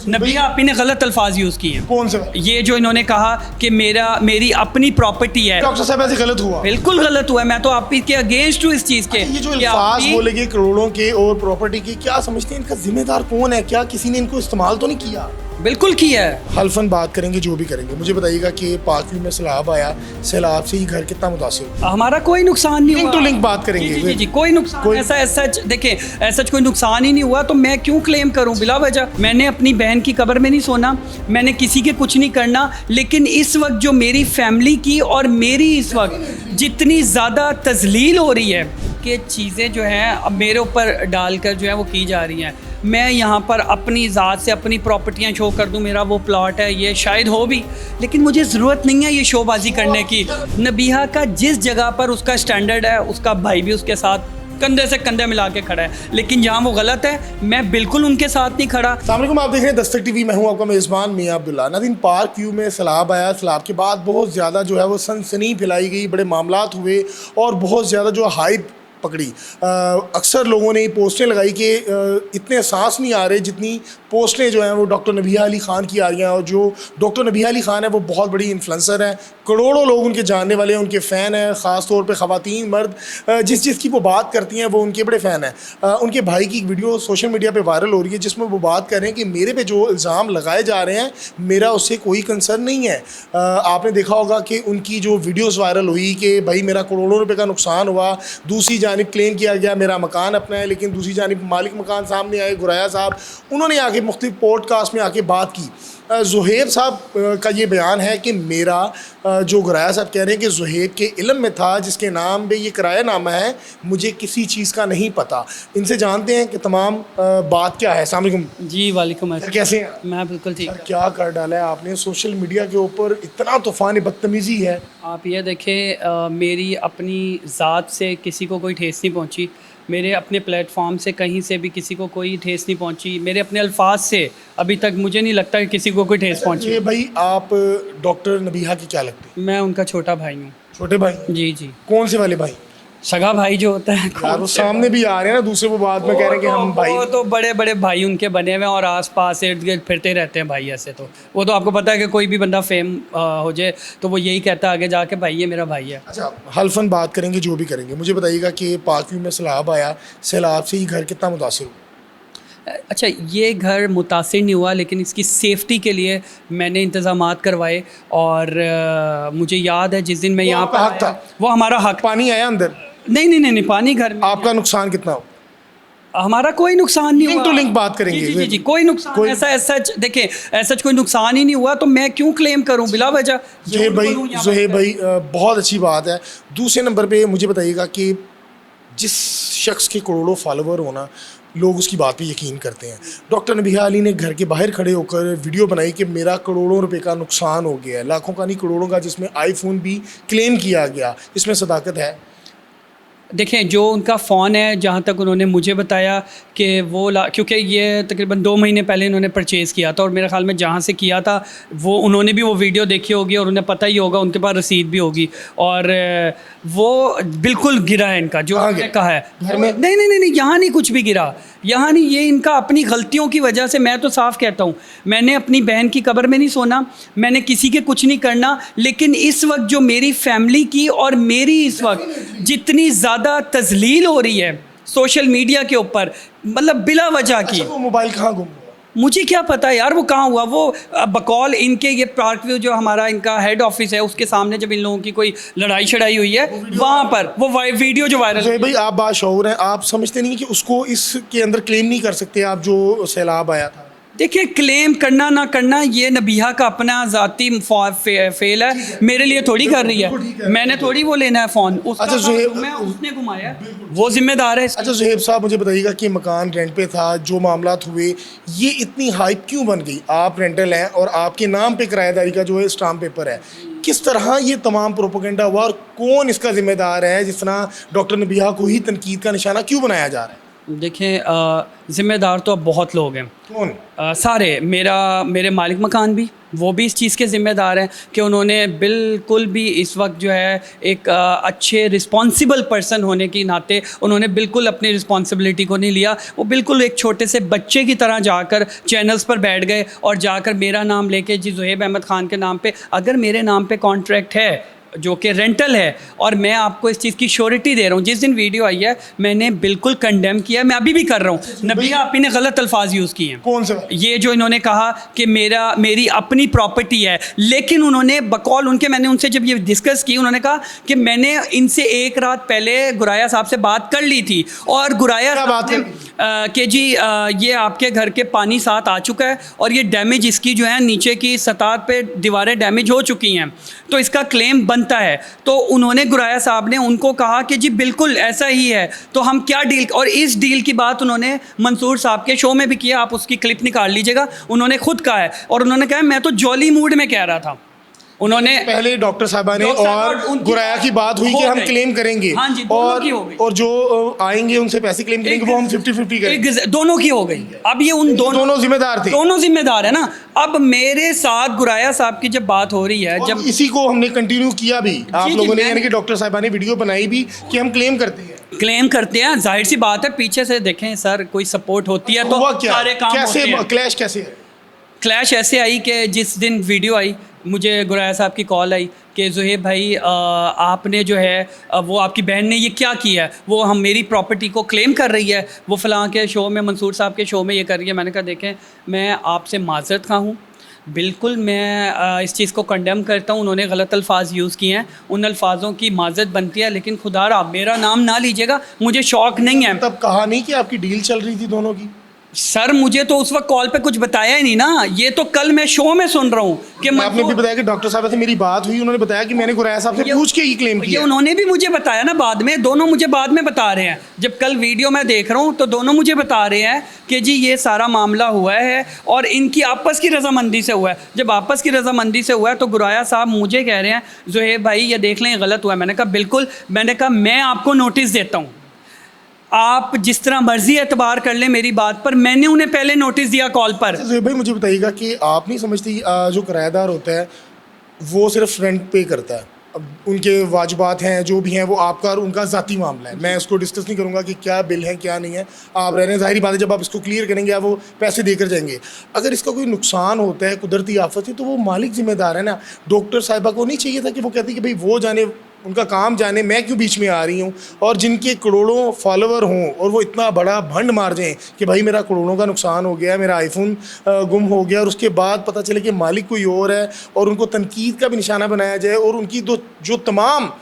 नबिया आपी ने गलत अल्फाज यूज़ किए हैं। कौन से? ये जो इन्होंने कहा कि मेरी अपनी प्रॉपर्टी है। डॉक्टर साहब ऐसे गलत हुआ? बिल्कुल गलत हुआ है। मैं तो आपी के अगेंस्ट हूँ इस चीज़ के। ये जो कि अल्फाज आपी- बोले गए करोड़ों के और प्रॉपर्टी के, क्या समझते हैं इनका जिम्मेदार कौन है? क्या किसी ने इनको इस्तेमाल तो नहीं किया? बिल्कुल किया है। हल्फन बात करेंगे जो भी करेंगे, मुझे बताइएगा कि पाक में सैलाब आया, सैलाब से ही घर कितना मुतासिर हुआ? हमारा कोई नुकसान नहीं हुआ। लिंक टू लिंक बात करेंगे। जी, जी, जी, कोई नुकसान ऐसा सच देखिए, ऐसा कोई नुकसान ही नहीं हुआ तो मैं क्यों क्लेम करूं बिला वजह। मैंने अपनी बहन की कब्र में नहीं सोना, मैंने किसी के कुछ नहीं करना, लेकिन इस वक्त जो मेरी फैमिली की और मेरी इस वक्त जितनी ज़्यादा तजलील हो रही है कि चीज़ें जो हैं अब मेरे ऊपर डालकर जो है वो की जा रही हैं। मैं यहाँ पर अपनी ज़ात से अपनी प्रॉपर्टियाँ शो कर दूँ, मेरा वो प्लॉट है, ये शायद हो भी, लेकिन मुझे ज़रूरत नहीं है ये शोबाजी करने की। नबिहा का जिस जगह पर उसका स्टैंडर्ड है, उसका भाई भी उसके साथ कंधे से कंधे मिला के खड़ा है, लेकिन जहाँ वो गलत है मैं बिल्कुल उनके साथ नहीं खड़ा। अस्सलाम वालेकुम, आप देख रहे हैं दस्तक टीवी। मैं हूं आपका मेज़बान मियां अब्दुल्ला। नाज़रीन, पार्क व्यू में सैलाब आया, सैलाब के बाद बहुत ज़्यादा जो है वो सनसनी फैलाई गई, बड़े मामलात हुए और बहुत ज़्यादा जो हाइप पकड़ी। अक्सर लोगों ने ये पोस्टें लगाई कि इतने सांस नहीं आ रहे जितनी पोस्टें जो हैं वो डॉक्टर नबिहा अली ख़ान की आ रही हैं। और जो डॉक्टर नबिहा अली ख़ान है वो बहुत बड़ी इन्फ्लुएंसर हैं, करोड़ों लोग उनके जानने वाले हैं, उनके फ़ैन हैं। ख़ास तौर पे ख़वातीन मर्द जिस चीज़ की वो बात करती हैं वो उनके बड़े फ़ैन हैं। उनके भाई की एक वीडियो सोशल मीडिया पे वायरल हो रही है जिसमें वो बात कर रहे हैं कि मेरे पे जो इल्ज़ाम लगाए जा रहे हैं मेरा उससे कोई कंसर्न नहीं है। आपने देखा होगा कि उनकी जो वीडियोज़ वायरल हुई कि भाई मेरा करोड़ों रुपये का नुकसान हुआ, दूसरी जानिब क्लेम किया गया मेरा मकान अपना है, लेकिन दूसरी जानिब मालिक मकान सामने आए गुराया साहब, उन्होंने आके मुख्तलिफ पॉडकास्ट में आके बात की। ज़ुहैब साहब का ये बयान है कि मेरा जो गुराया साहब कह रहे हैं कि ज़ुहैब के इल्म में था जिसके नाम पे ये किराया नामा है, मुझे किसी चीज़ का नहीं पता। इनसे जानते हैं कि तमाम बात क्या है। अस्सलाम वालेकुम। जी वालेकुम सर कैसे हैं? मैं बिल्कुल ठीक। सर क्या कर डाला है आपने सोशल मीडिया के ऊपर, इतना तूफ़ान बदतमीज़ी है। आप ये देखें, मेरी अपनी ज़ात से किसी को कोई ठेस नहीं पहुंची, मेरे अपने प्लेटफॉर्म से कहीं से भी किसी को कोई ठेस नहीं पहुंची, मेरे अपने अल्फाज से अभी तक मुझे नहीं लगता कि किसी को कोई ठेस पहुंची। ये भाई आप डॉक्टर नबिहा की क्या लगते हैं? मैं उनका छोटा भाई हूँ। छोटे भाई? जी जी, कौन से वाले भाई? सगा भाई जो होता है। यार वो सामने भी आ रहे हैं ना, दूसरे वो बाद में कह रहे हैं कि हम भाई। वो तो बड़े बड़े भाई उनके बने हुए हैं और आसपास इर्द गिर्द फिरते रहते हैं भाई। ऐसे तो वो तो आपको पता है कि कोई भी बंदा फेम हो जाए तो वो यही कहता है आगे जाके भाई ये मेरा भाई है। अच्छा, हल्फन बात करेंगे जो भी करेंगे, मुझे बताइएगा कि पाक व्यू में सैलाब आया, सैलाब से ही घर कितना मुतासिर हुआ? अच्छा, ये घर मुतासिर नहीं हुआ, लेकिन इसकी सेफ्टी के लिए मैंने इंतज़ामात करवाए और मुझे याद है जिस दिन मैं यहाँ आपका हक था? वो हमारा हक। पानी आया अंदर? नहीं, पानी घर में। आपका नुकसान कितना हो? हमारा कोई नुकसान नहीं लिंक हुआ। टू लिंक बात करेंगे। जी, जी, जी, कोई नुकसान ऐसा देखिए, ऐसा कोई नुकसान ही नहीं हुआ तो मैं क्यों क्लेम करूं बिला वजह। ज़ुहैब भाई बहुत अच्छी बात है। दूसरे नंबर पे मुझे बताइएगा कि जिस शख्स के करोड़ों फॉलोवर होना, लोग उसकी बात पे यकीन करते हैं। डॉक्टर नबिहा अली ने घर के बाहर खड़े होकर वीडियो बनाई कि मेरा करोड़ों रुपए का नुकसान हो गया है, लाखों का नहीं करोड़ों का, जिसमें आईफोन भी क्लेम किया गया। इसमें सदाकत है? देखें, जो उनका फ़ोन है, जहाँ तक उन्होंने मुझे बताया कि वो क्योंकि ये तकरीबन 2 महीने पहले इन्होंने परचेज़ किया था और मेरे ख्याल में जहाँ से किया था वो उन्होंने भी वो वीडियो देखी होगी और उन्हें पता ही होगा, उनके पास रसीद भी होगी। और वो बिल्कुल गिरा है इनका जो आपने कहा है घर में। नहीं, यहाँ नहीं कुछ भी गिरा, यहाँ नहीं। ये इनका अपनी गलतियों की वजह से, मैं तो साफ़ कहता हूँ, मैंने अपनी बहन की कब्र में नहीं सोना, मैंने किसी के कुछ नहीं करना, लेकिन इस वक्त जो मेरी फैमिली की और मेरी इस वक्त जितनी ज़्यादा तजलील हो रही है सोशल मीडिया के ऊपर, मतलब बिला वजह की। वो मोबाइल कहाँ गुम हुआ? मुझे क्या पता यार वो कहाँ हुआ। वो बकौल इनके ये पार्क व्यू जो हमारा इनका हेड ऑफिस है उसके सामने जब इन लोगों की कोई लड़ाई शड़ाई हुई है वहाँ पर वो वीडियो जो वायरल है। भाई आप बाशऊर हैं, आप समझते नहीं कि उसको इसके अंदर क्लेम नहीं कर सकते आप जो सैलाब आया था? देखिए, क्लेम करना ना करना ये नबिहा का अपना ज़ाती फेल है, मेरे लिए थोड़ी कर रही है। मैंने थोड़ी वो लेना है फ़ोन उसका। अच्छा, उसने घुमाया, वो जिम्मेदार है। अच्छा ज़ुहैब साहब, मुझे बताइएगा कि मकान रेंट पे था, जो मामलात हुए, ये इतनी हाइप क्यों बन गई? आप रेंटल हैं और आपके नाम पे किराएदारी का जो है स्टाम्प पेपर है, किस तरह ये तमाम प्रोपेगेंडा हुआ और कौन इसका जिम्मेदार है? जिस तरह डॉक्टर नबिहा को ही तनकीद का निशाना क्यों बनाया जा रहा है? देखें, ज़िम्मेदार तो अब बहुत लोग हैं। कौन? सारे, मेरे मालिक मकान भी, वो भी इस चीज़ के ज़िम्मेदार हैं कि उन्होंने बिल्कुल भी इस वक्त जो है एक अच्छे रिस्पॉन्सिबल पर्सन होने के नाते उन्होंने बिल्कुल अपनी रिस्पॉन्सिबिलिटी को नहीं लिया। वो बिल्कुल एक छोटे से बच्चे की तरह जाकर चैनल्स पर बैठ गए और जाकर मेरा नाम लेके जी ज़ुहैब अहमद ख़ान के नाम पे, अगर मेरे नाम पे कॉन्ट्रैक्ट है जो कि रेंटल है और मैं आपको इस चीज़ की श्योरिटी दे रहा हूँ, जिस दिन वीडियो आई है मैंने बिल्कुल कंडेम किया, मैं अभी भी कर रहा हूँ। नबिया आपी ने गलत अल्फाज यूज़ किए हैं। कौन सा? ये जो इन्होंने कहा कि मेरी अपनी प्रॉपर्टी है, लेकिन उन्होंने बकौल उनके, मैंने उनसे जब ये डिस्कस की, उन्होंने कहा कि मैंने इनसे एक रात पहले गुराया साहब से बात कर ली थी और गुराया क्या बात साहब ने कि जी ये आपके घर के पानी साथ आ चुका है और ये डैमेज इसकी जो है नीचे की सतह पे दीवारें डैमेज हो चुकी हैं तो इसका क्लेम बनता है। तो उन्होंने गुराया साहब ने उनको कहा कि जी बिल्कुल ऐसा ही है, तो हम क्या डील, और इस डील की बात उन्होंने मंसूर साहब के शो में भी किया, आप उसकी क्लिप निकाल लीजिएगा। उन्होंने खुद कहा है और उन्होंने कहा मैं तो जॉली मूड में कह रहा था। उन्होंने पहले डॉक्टर साहबा ने डॉक्टर और साहब उनकी गुराया की बात हुई कि हम क्लेम करेंगे। हाँ जी, दोनों की हो गई। और जो आएंगे उनसे पैसे क्लेम करेंगे वो हम 50-50 करेंगे। दोनों की हो गई। अब ये उन दोनों जिम्मेदार थे, दोनों जिम्मेदार है ना। अब मेरे साथ गुराया साहब की जब बात हो रही है, जब इसी को हमने कंटिन्यू किया भी, आप जी, लोगों ने, मैं- यानी कि डॉक्टर साहबा ने वीडियो बनाई भी कि हम क्लेम करते हैं। क्लेम करते हैं, जाहिर सी बात है पीछे से देखें सर, कोई सपोर्ट होती है तो हुआ क्या, सारे काम कैसे होते हैं। क्लैश कैसे है? क्लैश ऐसे आई कि जिस दिन वीडियो आई मुझे गुराया साहब की कॉल आई कि ज़ुहैब भाई आपने जो है वो आपकी बहन ने ये क्या किया है, वो हम मेरी प्रॉपर्टी को क्लेम कर रही है, वो फ़लाँ के शो में, मंसूर साहब के शो में ये कर रही है। मैंने कहा देखें मैं आपसे माज़रत खा हूँ, बिल्कुल मैं इस चीज़ को कंडेम करता हूँ, उन्होंने गलत अल्फाज यूज़ किए हैं, उन अल्फाजों की माज़रत बनती है, लेकिन खुदारा मेरा नाम ना लीजिएगा, मुझे शौक़ नहीं है। तब कहा नहीं कि आपकी डील चल रही थी दोनों की? सर मुझे तो उस वक्त कॉल पे कुछ बताया ही नहीं ना, ये तो कल मैं शो में सुन रहा हूँ कि आपने भी बताया कि डॉक्टर साहब से मेरी बात हुई, उन्होंने बताया कि मैंने गुराया साहब से पूछ के ही क्लेम ये किया। उन्होंने भी मुझे बताया ना बाद में, दोनों मुझे बाद में बता रहे हैं। जब कल वीडियो मैं देख रहा हूँ तो दोनों मुझे बता रहे हैं कि जी ये सारा मामला हुआ है और इनकी आपस की रजामंदी से हुआ है। जब आपस की रजामंदी से हुआ है तो गुराया साहब मुझे कह रहे हैं ज़ुहैब भाई ये देख लें गलत हुआ है। मैंने कहा बिल्कुल, मैंने कहा मैं आपको नोटिस देता हूँ, आप जिस तरह मर्जी एतबार कर लें मेरी बात पर, मैंने उन्हें पहले नोटिस दिया कॉल पर। ज़ुहैब भाई मुझे बताइएगा कि आप नहीं समझती जो किराएदार होता है वो सिर्फ रेंट पे करता है, अब उनके वाजिबात हैं जो भी हैं वो आपका और उनका ज़ाती मामला है, मैं उसको डिस्कस नहीं करूँगा कि क्या बिल है क्या नहीं है, आप रह रहे हैं, ज़ाहिर बात है जब आप इसको क्लियर करेंगे आप वो पैसे देकर जाएंगे। अगर इसका कोई नुकसान होता है, कुदरती आफत है, तो वो मालिक जिम्मेदार है ना। डॉक्टर साहिबा को नहीं चाहिए था कि वो कहती कि भाई वो जाने, उनका काम जाने, मैं क्यों बीच में आ रही हूँ, और जिनके करोड़ों फॉलोवर हों और वो इतना बड़ा भंड मार जाएं कि भाई मेरा करोड़ों का नुकसान हो गया, मेरा आईफोन गुम हो गया, और उसके बाद पता चले कि मालिक कोई और है और उनको तनकीद का भी निशाना बनाया जाए, और उनकी जो तमाम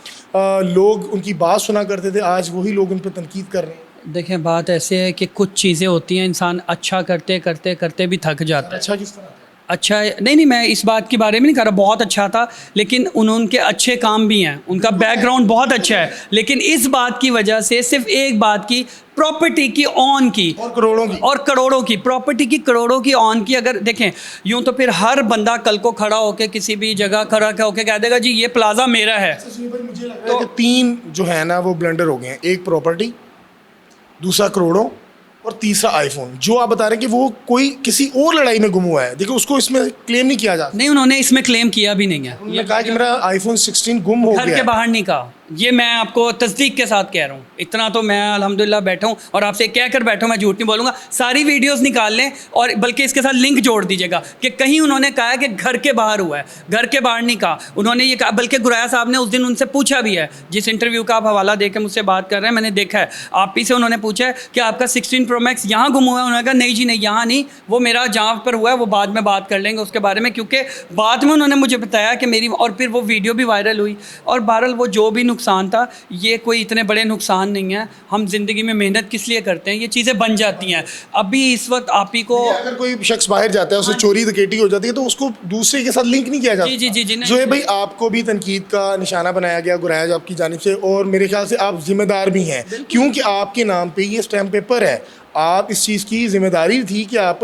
लोग उनकी बात सुना करते थे आज वही लोग उन पर तनकीद कर रहे हैं। देखें बात ऐसे है कि कुछ चीज़ें होती हैं इंसान अच्छा करते करते करते भी थक जाता है। अच्छा किस तरह? अच्छा नहीं मैं इस बात के बारे में नहीं कर रहा, बहुत अच्छा था, लेकिन उनके अच्छे काम भी हैं, उनका बैकग्राउंड बहुत अच्छा है, लेकिन इस बात की वजह से, सिर्फ एक बात की, प्रॉपर्टी की ऑन की और करोड़ों की प्रॉपर्टी की करोड़ों की ऑन की, अगर देखें यूं तो फिर हर बंदा कल को खड़ा होकर किसी भी जगह खड़ा होकर कह देगा जी ये प्लाजा मेरा है। मुझे लग रहा है कि 3 जो है ना वो ब्लंडर हो गए हैं, एक प्रॉपर्टी, दूसरा करोड़ों, और तीसरा आईफोन। जो आप बता रहे हैं कि वो कोई किसी और लड़ाई में गुम हुआ है, देखिए उसको इसमें क्लेम नहीं किया जाता। नहीं उन्होंने इसमें क्लेम किया भी नहीं है, उन्होंने कहा कि मेरा आईफोन 16 गुम हो गया, घर के बाहर नहीं कहा, ये मैं आपको तस्दीक के साथ कह रहा हूँ। इतना तो मैं अल्हम्दुलिल्लाह बैठा हूँ और आपसे कह कर बैठा हूँ, मैं झूठ नहीं बोलूँगा। सारी वीडियोस निकाल लें और बल्कि इसके साथ लिंक जोड़ दीजिएगा कि कहीं उन्होंने कहा कि घर के बाहर हुआ है, घर के बाहर नहीं कहा। उन्होंने ये कहा, बल्कि गुराया साहब ने उस दिन उनसे पूछा भी है, जिस इंटरव्यू का आप हवाला दे के मुझसे बात कर रहे हैं मैंने देखा है, आप ही से उन्होंने पूछा है कि आपका 16 Pro Max यहाँ गुम हुआ है। उन्होंने कहा नहीं जी नहीं यहाँ नहीं, वो मेरा जहाँ पर हुआ है वो बाद में बात कर लेंगे उसके बारे में, क्योंकि बाद में उन्होंने मुझे बताया कि मेरी, और फिर वो वीडियो भी वायरल हुई। और बहरहाल वो जो भी नुकसान था, ये कोई इतने बड़े नुकसान नहीं है। हम ज़िंदगी में मेहनत किस लिए करते हैं, ये चीज़ें बन जाती हैं। अभी इस वक्त आप ही को, अगर कोई शख्स बाहर जाता है, उससे चोरी डकैती हो जाती है, तो उसको दूसरे के साथ लिंक नहीं किया जाता। जी जी ज़ुहैब भाई आपको भी तनकीद का निशाना बनाया गया गुराया साहब की जानिब से, और मेरे ख्याल से आप जिम्मेदार भी हैं क्योंकि आपके नाम पे ये स्टैम्प पेपर है। आप इस चीज़ की जिम्मेदारी थी कि आप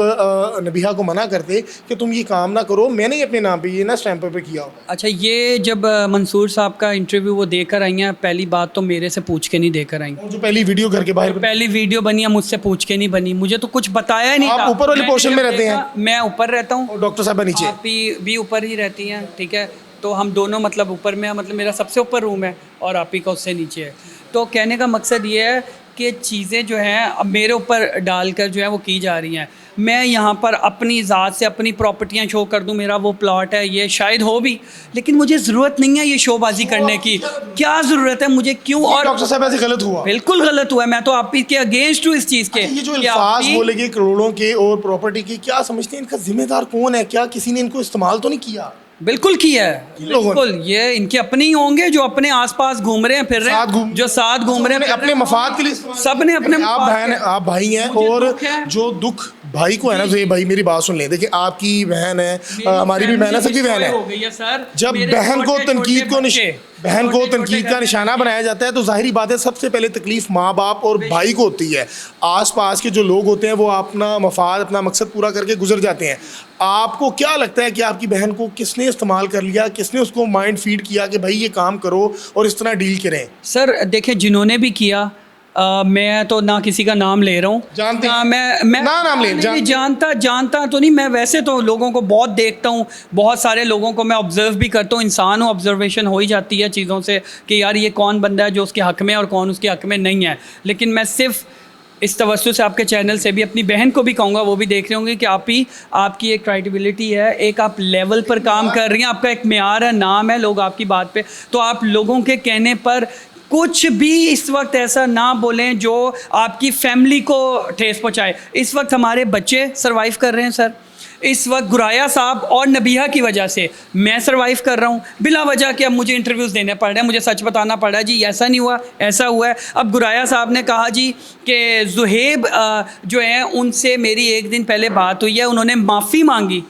नबिहा को मना करते कि तुम ये काम ना करो, मैंने ही अपने नाम पे ये ना स्टैंप पे किया होगा। अच्छा, ये जब मंसूर साहब का इंटरव्यू वो देकर आई हैं, पहली बात तो मेरे से पूछ के नहीं देकर आई। और जो पहली वीडियो घर के बाहर पहली वीडियो बनी है मुझसे पूछ के नहीं बनी, मुझे तो कुछ बताया ही नहीं आप था। ऊपर वाले मैंने पोर्शन में जब रहते हैं? देखा, मैं ऊपर रहता हूँ और डॉक्टर साहब नीचे? आप भी ऊपर ही रहती हैं, ठीक है। तो हम दोनों मतलब ऊपर में, मतलब मेरा सबसे ऊपर रूम है और आप ही का उससे नीचे है। तो कहने का मकसद ये है कि चीज़ें जो हैं अब मेरे ऊपर डालकर जो है वो की जा रही हैं। मैं यहाँ पर अपनी ज़ात से अपनी प्रॉपर्टियाँ शो कर दूँ, मेरा वो प्लॉट है, ये शायद हो भी, लेकिन मुझे ज़रूरत नहीं है ये शोबाजी करने की। क्या ज़रूरत है मुझे, क्यों? और डॉक्टर साहब ऐसे गलत हुआ? बिल्कुल गलत हुआ है, मैं तो आप ही के अगेंस्ट हूँ इस चीज़ के। ये जो कि आप अल्फाज ही- बोले गए करोड़ों के और प्रॉपर्टी के, क्या समझते हैं इनका जिम्मेदार कौन है? क्या किसी ने इनको इस्तेमाल तो नहीं किया? बिल्कुल किया है, लोगों ने? बिल्कुल। ये इनके अपने ही होंगे जो अपने आसपास घूम रहे हैं, फिर रहे हैं, जो साथ घूम रहे हैं, अपने मफाद के लिए सब ने अपने आप मफाद बहन, के- आप भाई हैं, मुझे और दुख है। जो दुख भाई को है ना, तो ये भाई मेरी बात सुन लें। देखिए आपकी बहन है, हमारी भी बहन है, सबकी बहन हो है। गई है सर। जब मेरे बहन को छोटे- तनकीद छोटे को बच्चे, बहन को छोटे- तनकीद छोटे का घर निशाना में बनाया जाता है, तो जाहिर बात है सबसे पहले तकलीफ माँ बाप और भाई को होती है। आसपास के जो लोग होते हैं वो अपना मफाद, अपना मकसद पूरा करके गुजर जाते हैं। आपको क्या लगता है कि आपकी बहन को किसने इस्तेमाल कर लिया, किसने उसको माइंड फीड किया कि भाई ये काम करो और इस तरह डील करें? सर देखें, जिन्होंने भी किया, मैं तो ना किसी का नाम ले रहा हूँ, जानते ना हैं? मैं ना नाम लें, नहीं, जानता तो नहीं। मैं वैसे तो लोगों को बहुत देखता हूँ, बहुत सारे लोगों को मैं ऑब्जर्व भी करता हूँ। इंसान हूँ, ऑब्जर्वेशन हो ही जाती है चीज़ों से कि यार ये कौन बंदा है जो उसके हक़ में और कौन उसके हक़ में नहीं है। लेकिन मैं सिर्फ इस तवज्जो से आपके चैनल से भी अपनी बहन को भी कहूँगा, वो भी देख रहे होंगे कि आपकी एक क्राइटेबिलिटी है, एक आप लेवल पर काम कर रही हैं, आपका एक मेयार है, नाम है, लोग आपकी बात पे, तो आप लोगों के कहने पर कुछ भी इस वक्त ऐसा ना बोलें जो आपकी फैमिली को ठेस पहुँचाए। इस वक्त हमारे बच्चे सर्वाइव कर रहे हैं सर। इस वक्त गुराया साहब और नबिहा की वजह से मैं सर्वाइव कर रहा हूँ, बिला वजह के अब मुझे इंटरव्यूज़ देने पड़ रहे हैं, मुझे सच बताना पड़ रहा है जी ऐसा नहीं हुआ, ऐसा हुआ है। अब गुराया साहब ने कहा जी कि ज़ुहेब जो है उनसे मेरी एक दिन पहले बात हुई है, उन्होंने माफ़ी मांगी।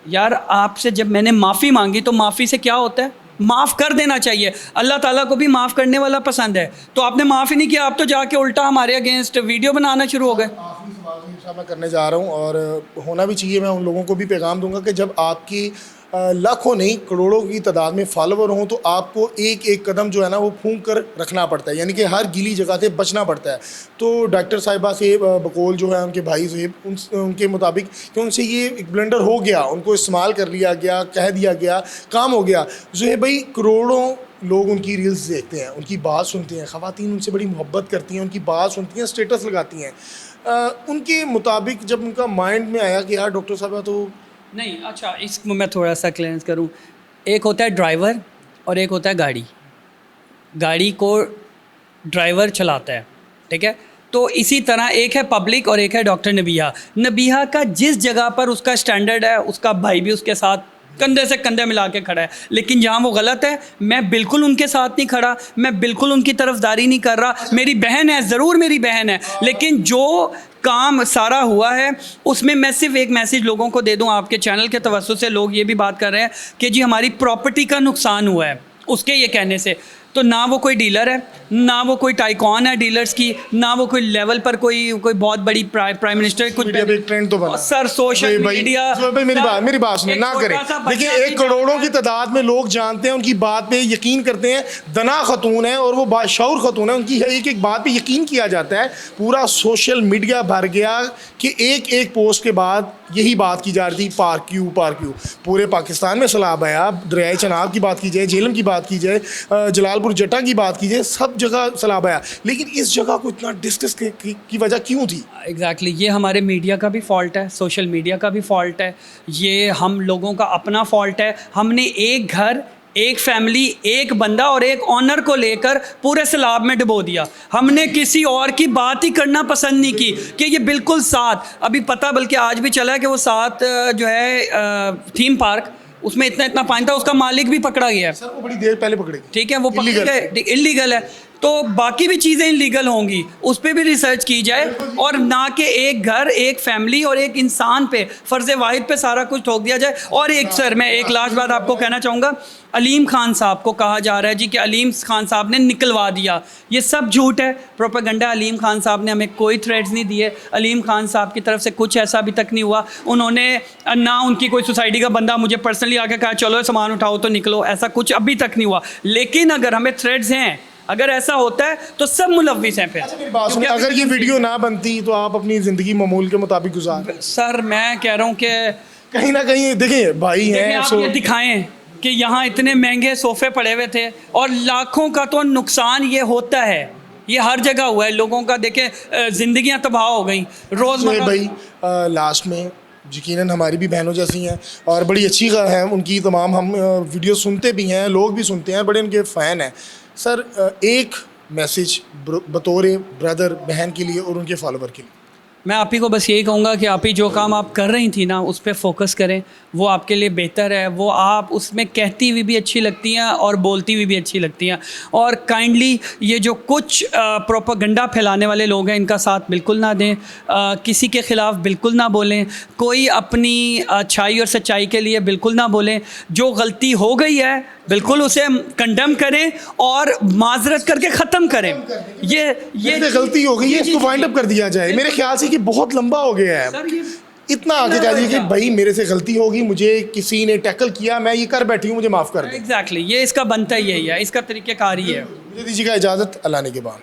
यार आपसे जब मैंने माफ़ी मांगी तो माफ़ी से क्या होता है? माफ़ कर देना चाहिए। अल्लाह ताला को भी माफ़ करने वाला पसंद है। तो आपने माफ़ ही नहीं किया, आप तो जाके उल्टा हमारे अगेंस्ट वीडियो बनाना शुरू हो गए। आखिरी सवाल मैं करने जा रहा हूँ और होना भी चाहिए। मैं उन लोगों को भी पैगाम दूंगा कि जब आपकी लाखों नहीं करोड़ों की तादाद में फॉलोवर हों तो आपको एक एक कदम जो है ना वो फूंक कर रखना पड़ता है, यानी कि हर गीली जगह से बचना पड़ता है। तो डॉक्टर साहिबा से बकौल जो है उनके भाई ज़ुहेब, उनके मुताबिक कि उनसे ये एक ब्लंडर हो गया, उनको इस्तेमाल कर लिया गया, कह दिया गया, काम हो गया। ज़ुहेब भाई, करोड़ों लोग उनकी रील्स देखते हैं, उनकी बात सुनते हैं, ख़वातीन उनसे बड़ी मोहब्बत करती हैं, उनकी बात सुनती हैं, स्टेटस लगाती हैं। उनके मुताबिक जब उनका माइंड में आया कि यार डॉक्टर साहब तो नहीं, अच्छा इसको मैं थोड़ा सा क्लियर करूं। एक होता है ड्राइवर और एक होता है गाड़ी। गाड़ी को ड्राइवर चलाता है, ठीक है। तो इसी तरह एक है पब्लिक और एक है डॉक्टर नबिहा। नबिहा का जिस जगह पर उसका स्टैंडर्ड है, उसका भाई भी उसके साथ कंधे से कंधे मिला के खड़ा है। लेकिन जहाँ वो गलत है, मैं बिल्कुल उनके साथ नहीं खड़ा, मैं बिल्कुल उनकी तरफदारी नहीं कर रहा। मेरी बहन है, ज़रूर मेरी बहन है, लेकिन जो काम सारा हुआ है उसमें मैं सिर्फ एक मैसेज लोगों को दे दूं। आपके चैनल के तवज्जुह से लोग ये भी बात कर रहे हैं कि जी हमारी प्रॉपर्टी का नुकसान हुआ है उसके ये कहने से। तो ना वो कोई डीलर है, ना वो कोई टाइकॉन है डीलर्स की, ना वो कोई लेवल पर कोई बहुत बड़ी प्राइम मिनिस्टर कुछ मीडिया पे एक ट्रेंड तो बना सर, सोशल मीडिया। भाई मेरी बात सुनिए, ना करें। देखिए, एक करोड़ों की तादाद में लोग जानते हैं, उनकी बात पे यकीन करते हैं। दना खतून है और वो बाशऊर खतून है, उनकी एक एक बात पे यकीन किया जाता है। पूरा सोशल मीडिया भर गया कि एक एक पोस्ट के बाद यही बात की जा रही थी, पार्क्यू। पूरे पाकिस्तान में सैलाब आया। दरियाए चनाब की बात की जाए, झेलम की बात की जाए, जलालपुर जटा की बात की जाए, सब जगह सैलाब आया। लेकिन इस जगह को इतना डिस्कस की वजह क्यों थी? एग्जैक्टली ये हमारे मीडिया का भी फॉल्ट है, सोशल मीडिया का भी फॉल्ट है, ये हम लोगों का अपना फॉल्ट है। हमने एक घर, एक फैमिली, एक बंदा और एक ऑनर को लेकर पूरे सैलाब में डुबो दिया। हमने किसी और की बात ही करना पसंद नहीं की कि ये बिल्कुल साथ, अभी पता बल्कि आज भी चला है कि वो साथ जो है थीम पार्क, उसमें इतना पानी था, उसका मालिक भी पकड़ा गया है। सर वो बड़ी देर पहले पकड़े गए। ठीक है, वो इलीगल है। तो बाकी भी चीज़ें इलीगल होंगी, उस पर भी रिसर्च की जाए, और ना कि एक घर, एक फैमिली और एक इंसान पे, फ़र्ज़ वाहिद पे सारा कुछ ठोक दिया जाए। और एक सर, मैं एक लास्ट बात आपको कहना चाहूँगा, अलीम खान साहब को कहा जा रहा है जी कि अलीम खान साहब ने निकलवा दिया, ये सब झूठ है, प्रोपेगेंडा। अलीम खान साहब ने हमें कोई थ्रेट्स नहीं दिए, अलीम खान साहब की तरफ से कुछ ऐसा अभी तक नहीं हुआ। उन्होंने ना उनकी कोई सोसाइटी का बंदा मुझे पर्सनली आके कहा चलो सामान उठाओ तो निकलो, ऐसा कुछ अभी तक नहीं हुआ। लेकिन अगर हमें थ्रेट्स हैं, अगर ऐसा होता है तो सब मुलव्विस हैं फिर। मेरी बात सुनिए, अगर ये वीडियो ना बनती तो आप अपनी ज़िंदगी मामूल के मुताबिक गुजार, सर मैं कह रहा हूँ कि कहीं ना कहीं देखिए भाई हैं आप ये दिखाएं कि यहाँ इतने महंगे सोफ़े पड़े हुए थे और लाखों का तो नुकसान ये होता है, ये हर जगह हुआ है लोगों का। देखें ज़िंदगियाँ तबाह हो गई रोज़मर्रा। भाई लास्ट में यकीनन हमारी भी बहनों जैसी हैं और बड़ी अच्छी है उनकी, तमाम हम वीडियो सुनते भी हैं, लोग भी सुनते हैं, बड़े उनके फ़ैन हैं। सर एक मैसेज बतौर ब्रदर बहन के लिए और उनके फॉलोवर के लिए। मैं आप ही को बस यही कहूँगा कि आप ही जो काम आप कर रही थी ना उस पर फोकस करें, वो आपके लिए बेहतर है। वो आप उसमें कहती हुई भी अच्छी लगती हैं और बोलती हुई भी अच्छी लगती हैं। और काइंडली ये जो कुछ प्रोपेगेंडा फैलाने वाले लोग हैं इनका साथ बिल्कुल ना दें, किसी के ख़िलाफ़ बिल्कुल ना बोलें, कोई अपनी अच्छाई और सच्चाई के लिए बिल्कुल ना बोलें। जो गलती हो गई है बिल्कुल उसे कंडेम करें और माजरत करके ख़त्म करें। ये गलती हो गई है, इसको वाइंड अप कर दिया जाए। मेरे ख्याल से कि बहुत लंबा हो गया है, इतना आगे कह दीजिए कि भाई मेरे से गलती होगी, मुझे किसी ने टैकल किया, मैं ये कर बैठी हूँ, मुझे माफ़ कर दें। एग्जैक्टली ये इसका बनता ही यही है, इसका तरीक़ेकार ही है। मुझे दीजिएगा इजाज़त, अल्लाह ने के बाद।